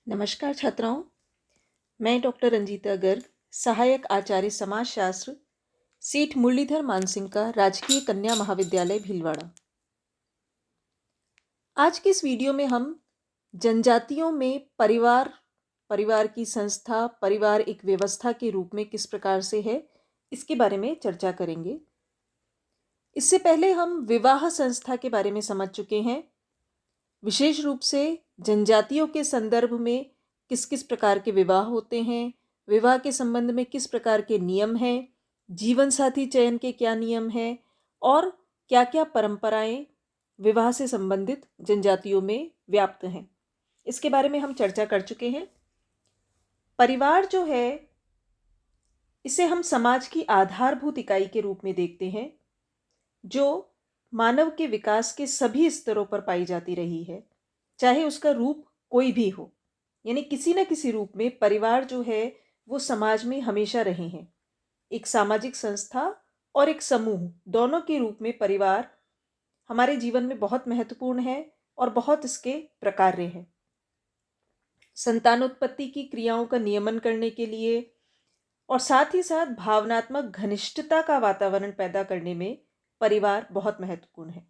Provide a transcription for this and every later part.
नमस्कार छात्राओं, मैं डॉक्टर रंजीता गर्ग, सहायक आचार्य समाजशास्त्र, सेठ मुरलीधर मानसिंह का राजकीय कन्या महाविद्यालय भीलवाड़ा। आज की इस वीडियो में हम जनजातियों में परिवार की संस्था, परिवार एक व्यवस्था के रूप में किस प्रकार से है, इसके बारे में चर्चा करेंगे। इससे पहले हम विवाह संस्था के बारे में समझ चुके हैं। विशेष रूप से जनजातियों के संदर्भ में किस किस प्रकार के विवाह होते हैं, विवाह के संबंध में किस प्रकार के नियम हैं, जीवन साथी चयन के क्या नियम हैं और क्या क्या परंपराएं विवाह से संबंधित जनजातियों में व्याप्त हैं, इसके बारे में हम चर्चा कर चुके हैं। परिवार जो है, इसे हम समाज की आधारभूत इकाई के रूप में देखते हैं, जो मानव के विकास के सभी स्तरों पर पाई जाती रही है, चाहे उसका रूप कोई भी हो। यानी किसी न किसी रूप में परिवार जो है वो समाज में हमेशा रहे हैं। एक सामाजिक संस्था और एक समूह, दोनों के रूप में परिवार हमारे जीवन में बहुत महत्वपूर्ण है और बहुत इसके प्रकार्य हैं। संतानोत्पत्ति की क्रियाओं का नियमन करने के लिए और साथ ही साथ भावनात्मक घनिष्ठता का वातावरण पैदा करने में परिवार बहुत महत्वपूर्ण है।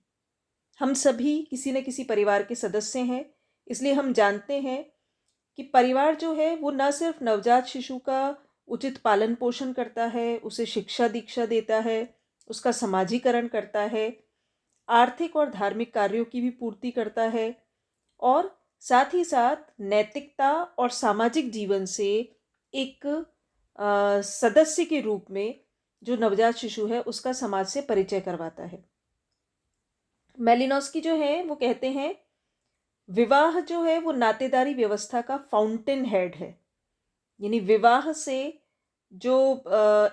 हम सभी किसी न किसी परिवार के सदस्य हैं, इसलिए हम जानते हैं कि परिवार जो है वो न सिर्फ नवजात शिशु का उचित पालन पोषण करता है, उसे शिक्षा दीक्षा देता है, उसका समाजीकरण करता है, आर्थिक और धार्मिक कार्यों की भी पूर्ति करता है और साथ ही साथ नैतिकता और सामाजिक जीवन से एक सदस्य के रूप में जो नवजात शिशु है उसका समाज से परिचय करवाता है। मेलिनोस्की जो है वो कहते हैं, विवाह जो है वो नातेदारी व्यवस्था का फाउंटेन हेड है। यानी विवाह से जो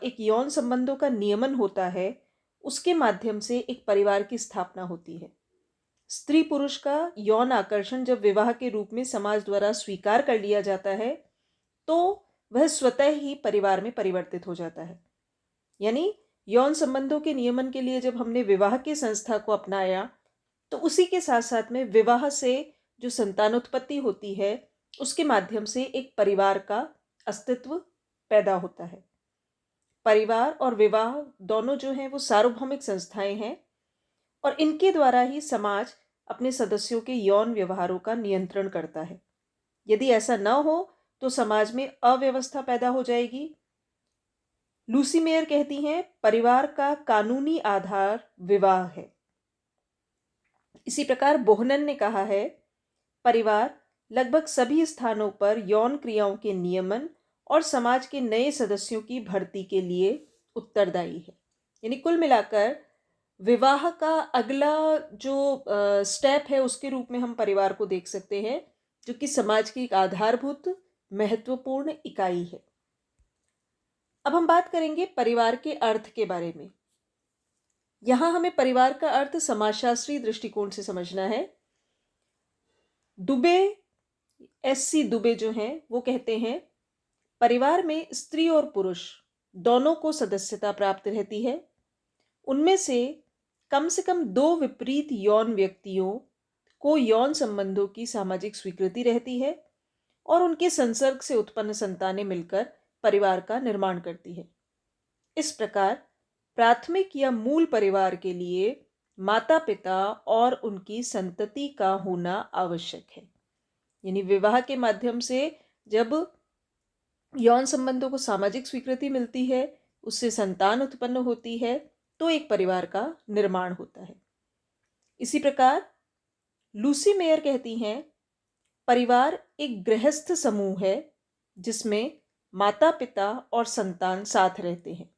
एक यौन संबंधों का नियमन होता है, उसके माध्यम से एक परिवार की स्थापना होती है। स्त्री पुरुष का यौन आकर्षण जब विवाह के रूप में समाज द्वारा स्वीकार कर लिया जाता है, तो वह स्वतः ही परिवार में परिवर्तित हो जाता है। यानी यौन संबंधों के नियमन के लिए जब हमने विवाह की संस्था को अपनाया, तो उसी के साथ साथ में विवाह से जो संतानोत्पत्ति होती है, उसके माध्यम से एक परिवार का अस्तित्व पैदा होता है। परिवार और विवाह दोनों जो हैं वो सार्वभौमिक संस्थाएं हैं और इनके द्वारा ही समाज अपने सदस्यों के यौन व्यवहारों का नियंत्रण करता है। यदि ऐसा न हो तो समाज में अव्यवस्था पैदा हो जाएगी। लूसी मेयर कहती हैं, परिवार का कानूनी आधार विवाह है। इसी प्रकार बोहनन ने कहा है, परिवार लगभग सभी स्थानों पर यौन क्रियाओं के नियमन और समाज के नए सदस्यों की भर्ती के लिए उत्तरदायी है। यानी कुल मिलाकर विवाह का अगला जो स्टेप है उसके रूप में हम परिवार को देख सकते हैं, जो कि समाज की एक आधारभूत महत्वपूर्ण इकाई है। अब हम बात करेंगे परिवार के अर्थ के बारे में। यहां हमें परिवार का अर्थ समाजशास्त्रीय दृष्टिकोण से समझना है। दुबे, एससी दुबे जो हैं वो कहते हैं, परिवार में स्त्री और पुरुष दोनों को सदस्यता प्राप्त रहती है। उनमें से कम दो विपरीत यौन व्यक्तियों को यौन संबंधों की सामाजिक स्वीकृति रहती है और उनके संसर्ग से उत्पन्न संतानें मिलकर परिवार का निर्माण करती है। इस प्रकार प्राथमिक या मूल परिवार के लिए माता पिता और उनकी संतति का होना आवश्यक है। यानी विवाह के माध्यम से जब यौन संबंधों को सामाजिक स्वीकृति मिलती है, उससे संतान उत्पन्न होती है, तो एक परिवार का निर्माण होता है। इसी प्रकार लूसी मेयर कहती हैं, परिवार एक गृहस्थ समूह है जिसमें माता पिता और संतान साथ रहते हैं।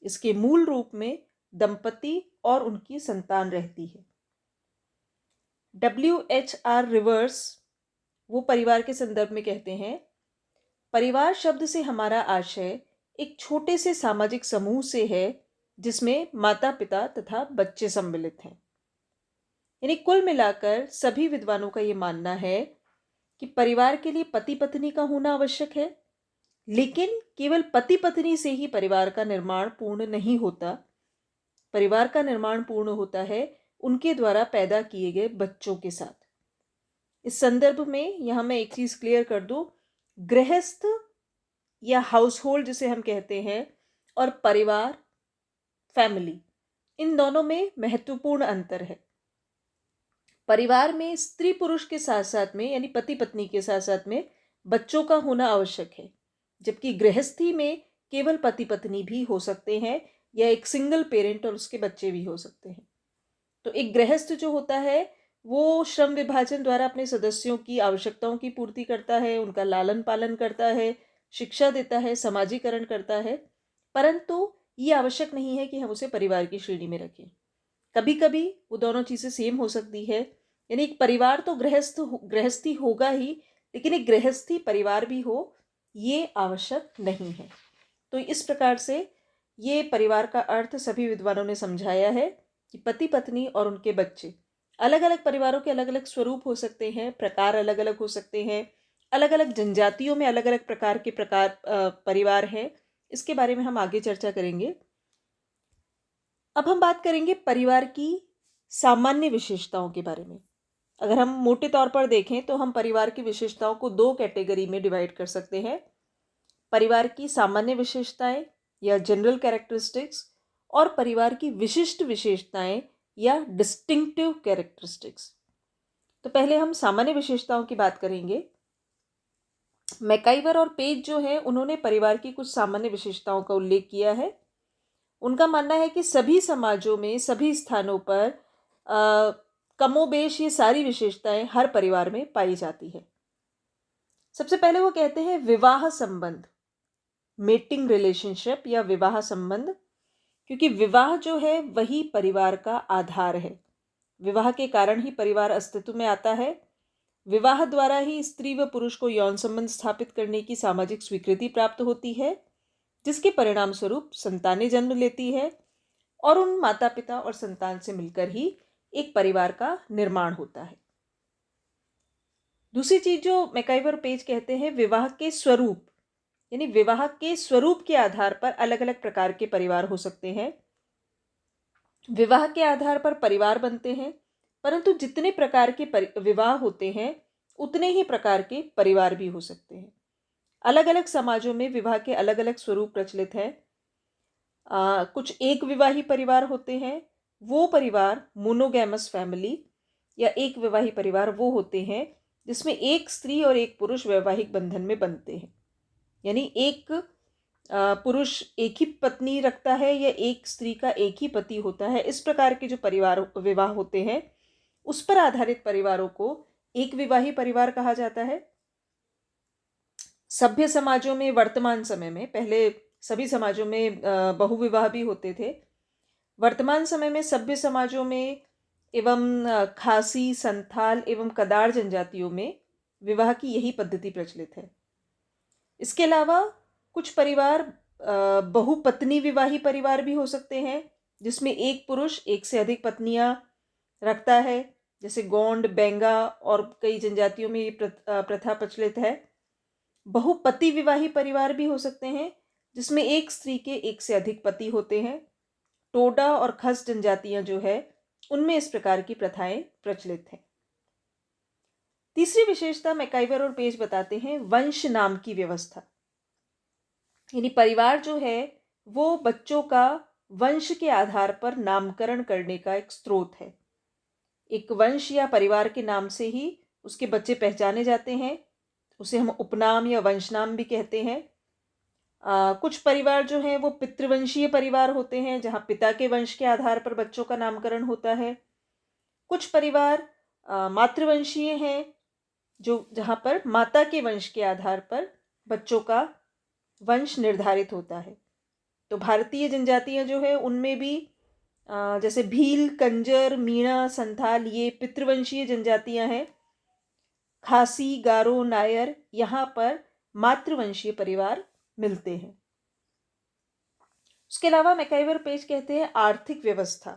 इसके मूल रूप में दंपति और उनकी संतान रहती है। WHR रिवर्स वो परिवार के संदर्भ में कहते हैं, परिवार शब्द से हमारा आशय एक छोटे से सामाजिक समूह से है जिसमें माता पिता तथा बच्चे सम्मिलित हैं। यानी कुल मिलाकर सभी विद्वानों का ये मानना है कि परिवार के लिए पति पत्नी का होना आवश्यक है, लेकिन केवल पति पत्नी से ही परिवार का निर्माण पूर्ण नहीं होता। परिवार का निर्माण पूर्ण होता है उनके द्वारा पैदा किए गए बच्चों के साथ। इस संदर्भ में यहाँ मैं एक चीज़ क्लियर कर दूँ, गृहस्थ या हाउस होल्ड जिसे हम कहते हैं और परिवार, फैमिली, इन दोनों में महत्वपूर्ण अंतर है। परिवार में स्त्री पुरुष के साथ साथ में यानी पति पत्नी के साथ साथ में बच्चों का होना आवश्यक है, जबकि गृहस्थी में केवल पति पत्नी भी हो सकते हैं या एक सिंगल पेरेंट और उसके बच्चे भी हो सकते हैं। तो एक गृहस्थ जो होता है वो श्रम विभाजन द्वारा अपने सदस्यों की आवश्यकताओं की पूर्ति करता है, उनका लालन पालन करता है, शिक्षा देता है, समाजीकरण करता है, परंतु ये आवश्यक नहीं है कि हम उसे परिवार की श्रेणी में रखें। कभी कभी वो दोनों चीज़ें सेम हो सकती है, यानी एक परिवार तो गृहस्थी होगा ही, लेकिन एक गृहस्थी परिवार भी हो ये आवश्यक नहीं है। तो इस प्रकार से ये परिवार का अर्थ सभी विद्वानों ने समझाया है कि पति पत्नी और उनके बच्चे, अलग अलग परिवारों के अलग अलग स्वरूप हो सकते हैं, प्रकार अलग अलग हो सकते हैं, अलग अलग जनजातियों में अलग अलग प्रकार के परिवार हैं। इसके बारे में हम आगे चर्चा करेंगे। अब हम बात करेंगे परिवार की सामान्य विशेषताओं के बारे में। अगर हम मोटे तौर पर देखें तो हम परिवार की विशेषताओं को दो कैटेगरी में डिवाइड कर सकते हैं। परिवार की सामान्य विशेषताएं या जनरल कैरेक्टरिस्टिक्स और परिवार की विशिष्ट विशेषताएं या डिस्टिंक्टिव कैरेक्टरिस्टिक्स। तो पहले हम सामान्य विशेषताओं की बात करेंगे। मैकाइवर और पेज जो है उन्होंने परिवार की कुछ सामान्य विशेषताओं का उल्लेख किया है। उनका मानना है कि सभी समाजों में सभी स्थानों पर कमोबेश ये सारी विशेषताएं हर परिवार में पाई जाती है। सबसे पहले वो कहते हैं विवाह संबंध, मेटिंग रिलेशनशिप या विवाह संबंध, क्योंकि विवाह जो है वही परिवार का आधार है। विवाह के कारण ही परिवार अस्तित्व में आता है। विवाह द्वारा ही स्त्री व पुरुष को यौन संबंध स्थापित करने की सामाजिक स्वीकृति प्राप्त होती है, जिसके परिणाम स्वरूप संतानें जन्म लेती है और उन माता पिता और संतान से मिलकर ही एक परिवार का निर्माण होता है। दूसरी चीज जो मैकाइवर पेज कहते हैं, विवाह के स्वरूप, यानी विवाह के स्वरूप के आधार पर अलग अलग प्रकार के परिवार हो सकते हैं। विवाह के आधार पर परिवार बनते हैं, परंतु जितने प्रकार के विवाह होते हैं उतने ही प्रकार के परिवार भी हो सकते हैं। अलग अलग समाजों में विवाह के अलग अलग स्वरूप प्रचलित हैं। कुछ एक विवाही परिवार होते हैं, वो परिवार मोनोगैमस फैमिली या एक विवाही परिवार वो होते हैं जिसमें एक स्त्री और एक पुरुष वैवाहिक बंधन में बनते हैं, यानी एक पुरुष एक ही पत्नी रखता है या एक स्त्री का एक ही पति होता है। इस प्रकार के जो परिवार विवाह होते हैं उस पर आधारित परिवारों को एक विवाही परिवार कहा जाता है। सभ्य समाजों में वर्तमान समय में, पहले सभी समाजों में बहुविवाह भी होते थे। वर्तमान समय में सभ्य समाजों में एवं खासी, संथाल एवं कदार जनजातियों में विवाह की यही पद्धति प्रचलित है। इसके अलावा कुछ परिवार बहुपत्नी विवाही परिवार भी हो सकते हैं, जिसमें एक पुरुष एक से अधिक पत्नियां रखता है, जैसे गोंड, बेंगा और कई जनजातियों में ये प्रथा प्रचलित है। बहुपति विवाही परिवार भी हो सकते हैं, जिसमें एक स्त्री के एक से अधिक पति होते हैं। टोडा और खस जनजातियां जो है उनमें इस प्रकार की प्रथाएं प्रचलित हैं। तीसरी विशेषता मैकाइवर और पेज बताते हैं वंश नाम की व्यवस्था, यानी परिवार जो है वो बच्चों का वंश के आधार पर नामकरण करने का एक स्रोत है। एक वंश या परिवार के नाम से ही उसके बच्चे पहचाने जाते हैं, उसे हम उपनाम या वंशनाम भी कहते हैं। कुछ परिवार जो हैं वो पितृवंशीय परिवार होते हैं, जहाँ पिता के वंश के आधार पर बच्चों का नामकरण होता है। कुछ परिवार मातृवंशीय हैं, जो जहाँ पर माता के वंश के आधार पर बच्चों का वंश निर्धारित होता है। तो भारतीय जनजातियाँ जो है उनमें भी जैसे भील, कंजर, मीणा, संथाल ये पितृवंशीय जनजातियाँ हैं। खासी, गारो, नायर यहाँ पर मातृवंशीय परिवार मिलते हैं। उसके अलावा मैकाइवर पेज कहते हैं आर्थिक व्यवस्था,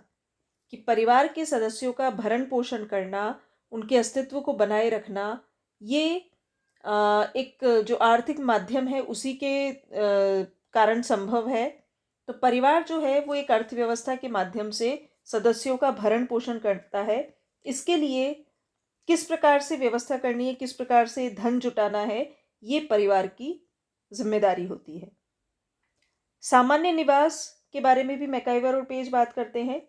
कि परिवार के सदस्यों का भरण पोषण करना, उनके अस्तित्व को बनाए रखना, ये एक जो आर्थिक माध्यम है उसी के कारण संभव है। तो परिवार जो है वो एक अर्थव्यवस्था के माध्यम से सदस्यों का भरण पोषण करता है। इसके लिए किस प्रकार से व्यवस्था करनी है, किस प्रकार से धन जुटाना है, ये परिवार की जिम्मेदारी होती है। सामान्य निवास के बारे में भी मैकाइवर और पेज बात करते हैं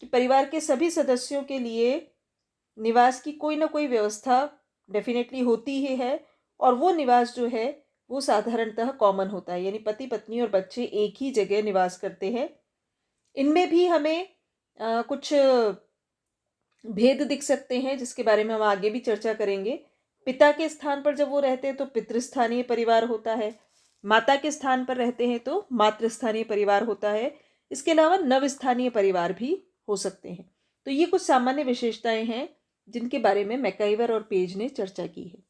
कि परिवार के सभी सदस्यों के लिए निवास की कोई ना कोई व्यवस्था डेफिनेटली होती ही है, और वो निवास जो है वो साधारणतः कॉमन होता है, यानी पति पत्नी और बच्चे एक ही जगह निवास करते हैं। इनमें भी हमें कुछ भेद दिख सकते हैं, जिसके बारे में हम आगे भी चर्चा करेंगे। पिता के स्थान पर जब वो रहते हैं तो पितृस्थानीय परिवार होता है, माता के स्थान पर रहते हैं तो मातृस्थानीय परिवार होता है। इसके अलावा नवस्थानीय परिवार भी हो सकते हैं। तो ये कुछ सामान्य विशेषताएं हैं जिनके बारे में मैकाइवर और पेज ने चर्चा की है।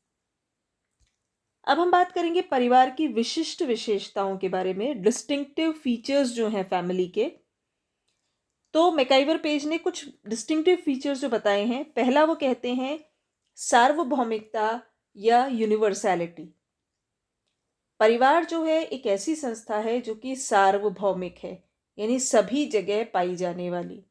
अब हम बात करेंगे परिवार की विशिष्ट विशेषताओं के बारे में, डिस्टिंक्टिव फीचर्स जो हैं फैमिली के। तो मैकाइवर पेज ने कुछ डिस्टिंक्टिव फीचर्स जो बताए हैं, पहला वो कहते हैं सार्वभौमिकता या यूनिवर्सैलिटी। परिवार जो है एक ऐसी संस्था है जो कि सार्वभौमिक है, यानी सभी जगह पाई जाने वाली।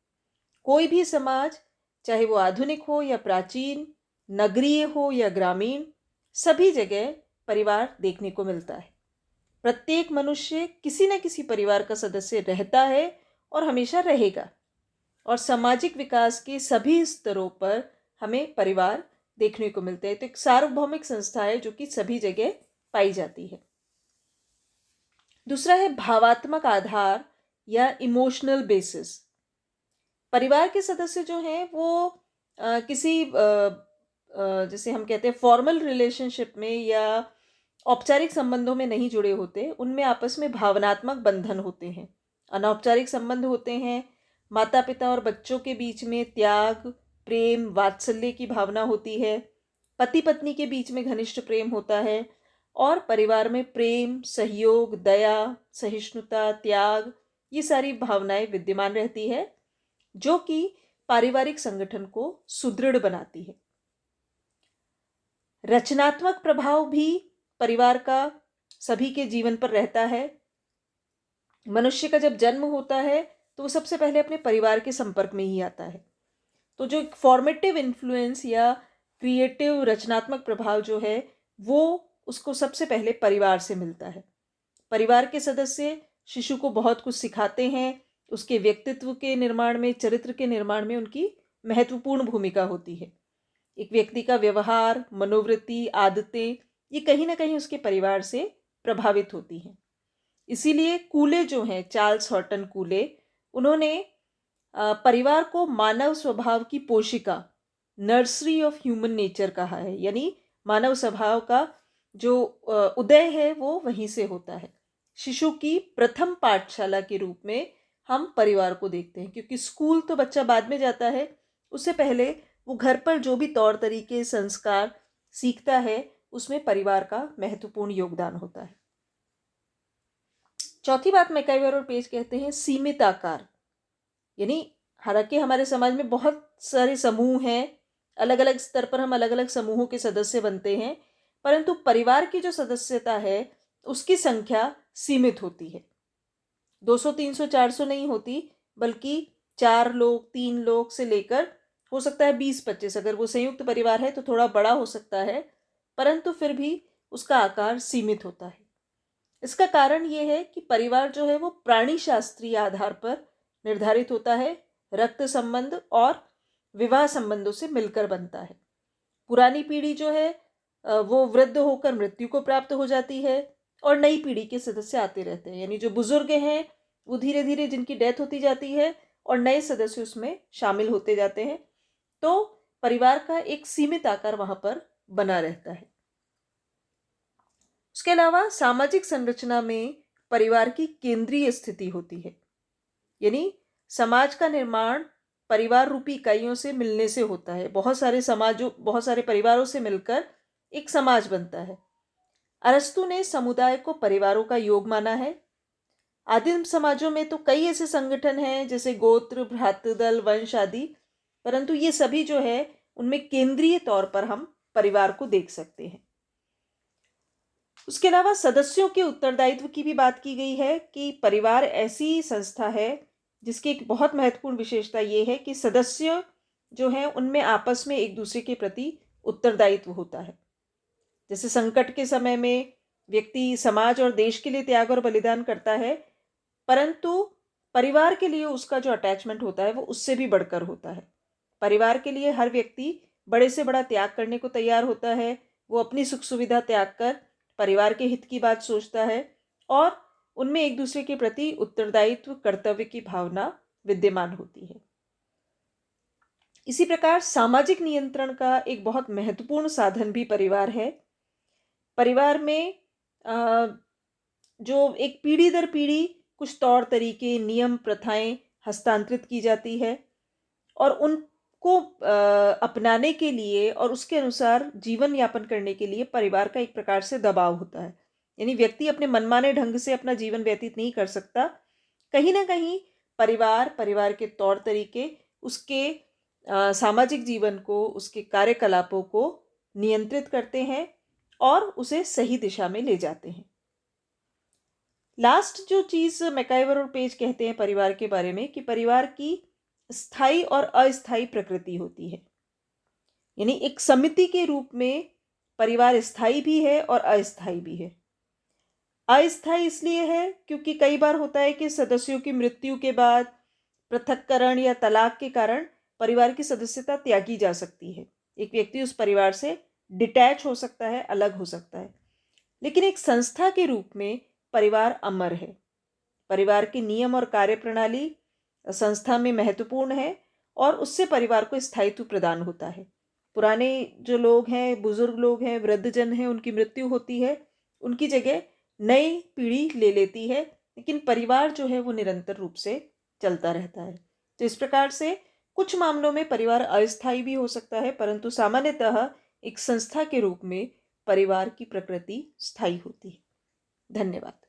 कोई भी समाज, चाहे वो आधुनिक हो या प्राचीन, नगरीय हो या ग्रामीण, सभी जगह परिवार देखने को मिलता है। प्रत्येक मनुष्य किसी न किसी परिवार का सदस्य रहता है और हमेशा रहेगा, और सामाजिक विकास के सभी स्तरों पर हमें परिवार देखने को मिलते हैं। तो एक सार्वभौमिक संस्था है जो कि सभी जगह पाई जाती है। दूसरा है भावात्मक आधार या इमोशनल बेसिस। परिवार के सदस्य जो हैं वो किसी जैसे हम कहते हैं फॉर्मल रिलेशनशिप में या औपचारिक संबंधों में नहीं जुड़े होते, उनमें आपस में भावनात्मक बंधन होते हैं, अनौपचारिक संबंध होते हैं। माता पिता और बच्चों के बीच में त्याग, प्रेम, वात्सल्य की भावना होती है। पति पत्नी के बीच में घनिष्ठ प्रेम होता है, और परिवार में प्रेम, सहयोग, दया, सहिष्णुता, त्याग, ये सारी भावनाएं विद्यमान रहती है, जो कि पारिवारिक संगठन को सुदृढ़ बनाती है। रचनात्मक प्रभाव भी परिवार का सभी के जीवन पर रहता है। मनुष्य का जब जन्म होता है तो वो सबसे पहले अपने परिवार के संपर्क में ही आता है। तो जो एक फॉर्मेटिव इन्फ्लुएंस या क्रिएटिव रचनात्मक प्रभाव जो है वो उसको सबसे पहले परिवार से मिलता है। परिवार के सदस्य शिशु को बहुत कुछ सिखाते हैं, उसके व्यक्तित्व के निर्माण में, चरित्र के निर्माण में उनकी महत्वपूर्ण भूमिका होती है। एक व्यक्ति का व्यवहार, मनोवृत्ति, आदतें, ये कहीं ना कहीं उसके परिवार से प्रभावित होती हैं। इसीलिए कूले जो हैं, चार्ल्स हॉर्टन कूले, उन्होंने परिवार को मानव स्वभाव की पोशिका, नर्सरी ऑफ ह्यूमन नेचर कहा है, यानी मानव स्वभाव का जो उदय है वो वहीं से होता है। शिशु की प्रथम पाठशाला के रूप में हम परिवार को देखते हैं, क्योंकि स्कूल तो बच्चा बाद में जाता है, उससे पहले वो घर पर जो भी तौर तरीके, संस्कार सीखता है, उसमें परिवार का महत्वपूर्ण योगदान होता है। चौथी बात मैकाइवर और पेज कहते हैं सीमित आकार, यानी हालांकि हमारे समाज में बहुत सारे समूह हैं, अलग अलग स्तर पर हम अलग अलग समूहों के सदस्य बनते हैं, परंतु परिवार की जो सदस्यता है उसकी संख्या सीमित होती है। 200, 300, 400 नहीं होती, बल्कि 4 लोग, 3 लोग से लेकर हो सकता है 20-25, अगर वो संयुक्त परिवार है तो थोड़ा बड़ा हो सकता है, परंतु फिर भी उसका आकार सीमित होता है। इसका कारण ये है कि परिवार जो है वो प्राणी शास्त्रीय आधार पर निर्धारित होता है, रक्त संबंध और विवाह संबंधों से मिलकर बनता है। पुरानी पीढ़ी जो है वो वृद्ध होकर मृत्यु को प्राप्त हो जाती है, और नई पीढ़ी के सदस्य आते रहते हैं, यानी जो बुजुर्ग हैं वो धीरे धीरे जिनकी डेथ होती जाती है और नए सदस्य उसमें शामिल होते जाते हैं। तो परिवार का एक सीमित आकार वहां पर बना रहता है। उसके अलावा सामाजिक संरचना में परिवार की केंद्रीय स्थिति होती है, यानी समाज का निर्माण परिवार रूपी इकाइयों से मिलने से होता है। बहुत सारे परिवारों से मिलकर एक समाज बनता है। अरस्तु ने समुदाय को परिवारों का योग माना है। आदिम समाजों में तो कई ऐसे संगठन हैं जैसे गोत्र, भ्रातृदल, वंश आदि, परंतु ये सभी जो है उनमें केंद्रीय तौर पर हम परिवार को देख सकते हैं। उसके अलावा सदस्यों के उत्तरदायित्व की भी बात की गई है कि परिवार ऐसी संस्था है जिसकी एक बहुत महत्वपूर्ण विशेषता ये है कि सदस्य जो हैं उनमें आपस में एक दूसरे के प्रति उत्तरदायित्व होता है। जैसे संकट के समय में व्यक्ति समाज और देश के लिए त्याग और बलिदान करता है, परंतु परिवार के लिए उसका जो अटैचमेंट होता है वो उससे भी बढ़कर होता है। परिवार के लिए हर व्यक्ति बड़े से बड़ा त्याग करने को तैयार होता है। वो अपनी सुख सुविधा त्याग कर परिवार के हित की बात सोचता है और उनमें एक दूसरे के प्रति उत्तरदायित्व, कर्तव्य की भावना विद्यमान होती है। इसी प्रकार सामाजिक नियंत्रण का एक बहुत महत्वपूर्ण साधन भी परिवार है। परिवार में जो एक पीढ़ी दर पीढ़ी कुछ तौर तरीके, नियम, प्रथाएं हस्तांतरित की जाती है और उनको अपनाने के लिए और उसके अनुसार जीवन यापन करने के लिए परिवार का एक प्रकार से दबाव होता है। यानी व्यक्ति अपने मनमाने ढंग से अपना जीवन व्यतीत नहीं कर सकता। कहीं ना कहीं परिवार के तौर तरीके उसके सामाजिक जीवन को, उसके कार्यकलापों को नियंत्रित करते हैं और उसे सही दिशा में ले जाते हैं। लास्ट जो चीज़ मैकाइवर और पेज कहते हैं परिवार के बारे में, कि परिवार की स्थायी और अस्थायी प्रकृति होती है। यानी एक समिति के रूप में परिवार स्थायी भी है और अस्थायी भी है। अस्थायी इसलिए है क्योंकि कई बार होता है कि सदस्यों की मृत्यु के बाद, पृथक्करण या तलाक के कारण परिवार की सदस्यता त्यागी जा सकती है। एक व्यक्ति उस परिवार से डिटैच हो सकता है, अलग हो सकता है। लेकिन एक संस्था के रूप में परिवार अमर है। परिवार के नियम और कार्यप्रणाली संस्था में महत्वपूर्ण है और उससे परिवार को स्थायित्व प्रदान होता है। पुराने जो लोग हैं, बुजुर्ग लोग हैं, वृद्धजन हैं, उनकी मृत्यु होती है, उनकी जगह नई पीढ़ी ले लेती है, लेकिन परिवार जो है वो निरंतर रूप से चलता रहता है। तो इस प्रकार से कुछ मामलों में परिवार अस्थायी भी हो सकता है, परंतु सामान्यतः एक संस्था के रूप में परिवार की प्रकृति स्थायी होती है। धन्यवाद।